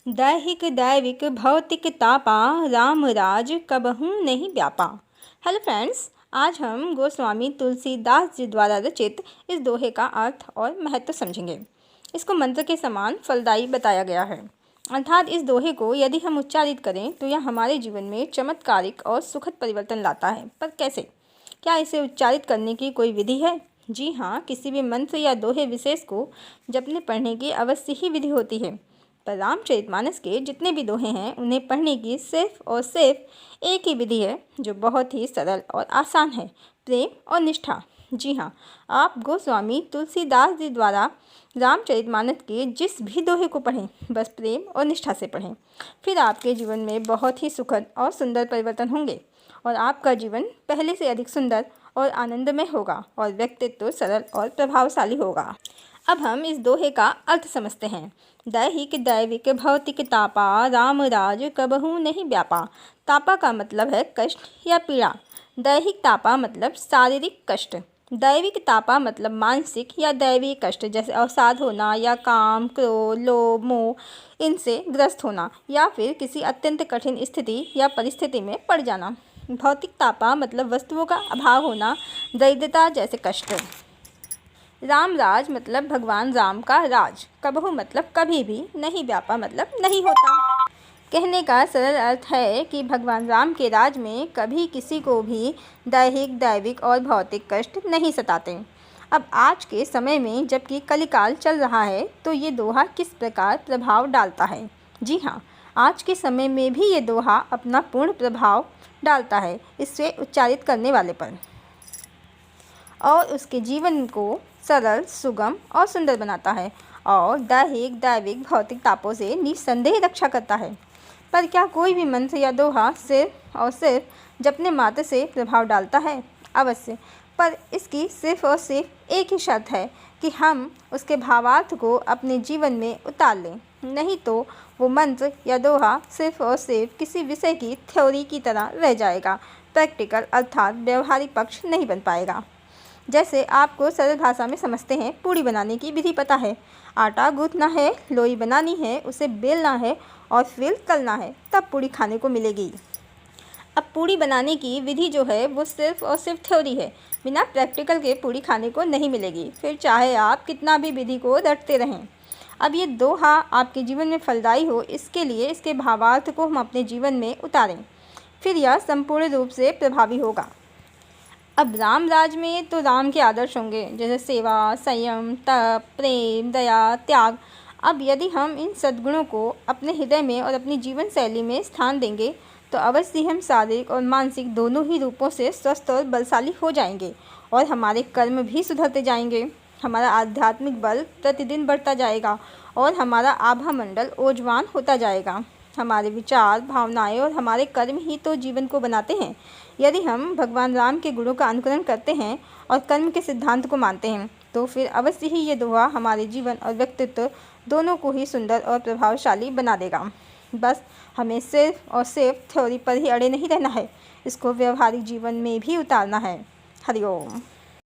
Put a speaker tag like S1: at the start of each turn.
S1: दैहिक दैविक भौतिक तापा राम राज कबहू नहीं व्यापा। हेलो फ्रेंड्स, आज हम गोस्वामी तुलसीदास जी द्वारा रचित इस दोहे का अर्थ और महत्व समझेंगे। इसको मंत्र के समान फलदायी बताया गया है। अर्थात इस दोहे को यदि हम उच्चारित करें तो यह हमारे जीवन में चमत्कारिक और सुखद परिवर्तन लाता है। पर कैसे? क्या इसे उच्चारित करने की कोई विधि है? जी हाँ, किसी भी मंत्र या दोहे विशेष को जपने पढ़ने की अवश्य ही विधि होती है। पर रामचरितमानस के जितने भी दोहे हैं उन्हें पढ़ने की सिर्फ और सिर्फ एक ही विधि है जो बहुत ही सरल और आसान है, प्रेम और निष्ठा। जी हाँ, आप गोस्वामी तुलसीदास जी द्वारा रामचरितमानस के जिस भी दोहे को पढ़ें बस प्रेम और निष्ठा से पढ़ें, फिर आपके जीवन में बहुत ही सुखद और सुंदर परिवर्तन होंगे और आपका जीवन पहले से अधिक सुंदर और आनंदमय होगा और व्यक्तित्व सरल और प्रभावशाली होगा। अब हम इस दोहे का अर्थ समझते हैं। दैहिक दैविक भौतिक तापा राम राज कबहू नहीं व्यापा। तापा का मतलब है कष्ट या पीड़ा। दैहिक तापा मतलब शारीरिक कष्ट। दैविक तापा मतलब मानसिक या दैवीय कष्ट, जैसे अवसाद होना या काम, क्रोध, लोभ, मोह इनसे ग्रस्त होना या फिर किसी अत्यंत कठिन स्थिति या परिस्थिति में पड़ जाना। भौतिक तापा मतलब वस्तुओं का अभाव होना, दरिद्रता जैसे कष्ट। राम राज मतलब भगवान राम का राज। कबहू मतलब कभी भी, नहीं व्यापा मतलब नहीं होता। कहने का सरल अर्थ है कि भगवान राम के राज में कभी किसी को भी दैहिक दैविक और भौतिक कष्ट नहीं सताते। अब आज के समय में जबकि कलिकाल चल रहा है तो ये दोहा किस प्रकार प्रभाव डालता है? जी हाँ, आज के समय में भी ये दोहा अपना पूर्ण प्रभाव डालता है इससे उच्चारित करने वाले पर और उसके जीवन को सरल, सुगम और सुंदर बनाता है और दैहिक दैविक भौतिक तापों से निस्संदेह रक्षा करता है। पर क्या कोई भी मंत्र या दोहा सिर्फ और सिर्फ जपने मात्र से प्रभाव डालता है? अवश्य, पर इसकी सिर्फ और सिर्फ एक ही शर्त है कि हम उसके भावार्थ को अपने जीवन में उतार लें, नहीं तो वो मंत्र या दोहा सिर्फ और सिर्फ किसी विषय की थ्योरी की तरह रह जाएगा, प्रैक्टिकल अर्थात व्यवहारिक पक्ष नहीं बन पाएगा। जैसे आपको सरल भाषा में समझते हैं, पूड़ी बनाने की विधि पता है, आटा गूंथना है, लोई बनानी है, उसे बेलना है और फिर तलना है, तब पूड़ी खाने को मिलेगी। अब पूड़ी बनाने की विधि जो है वो सिर्फ और सिर्फ थ्योरी है, बिना प्रैक्टिकल के पूड़ी खाने को नहीं मिलेगी, फिर चाहे आप कितना भी विधि को रटते रहें। अब ये दोहा आपके जीवन में फलदायी हो, इसके लिए इसके भावार्थ को हम अपने जीवन में उतारें, फिर यह संपूर्ण रूप से प्रभावी होगा। अब राम राज में तो राम के आदर्श होंगे, जैसे सेवा, संयम, तप, प्रेम, दया, त्याग। अब यदि हम इन सद्गुणों को अपने हृदय में और अपनी जीवन शैली में स्थान देंगे तो अवश्य हम शारीरिक और मानसिक दोनों ही रूपों से स्वस्थ और बलशाली हो जाएंगे और हमारे कर्म भी सुधरते जाएंगे। हमारा आध्यात्मिक बल प्रतिदिन बढ़ता जाएगा और हमारा आभा मंडल ओजवान होता जाएगा। हमारे विचार, भावनाएं और हमारे कर्म ही तो जीवन को बनाते हैं। यदि हम भगवान राम के गुणों का अनुकरण करते हैं और कर्म के सिद्धांत को मानते हैं तो फिर अवश्य ही ये दोहा हमारे जीवन और व्यक्तित्व दोनों को ही सुंदर और प्रभावशाली बना देगा। बस हमें सिर्फ और सिर्फ थ्योरी पर ही अड़े नहीं रहना है, इसको व्यवहारिक जीवन में भी उतारना है। हरि ओम।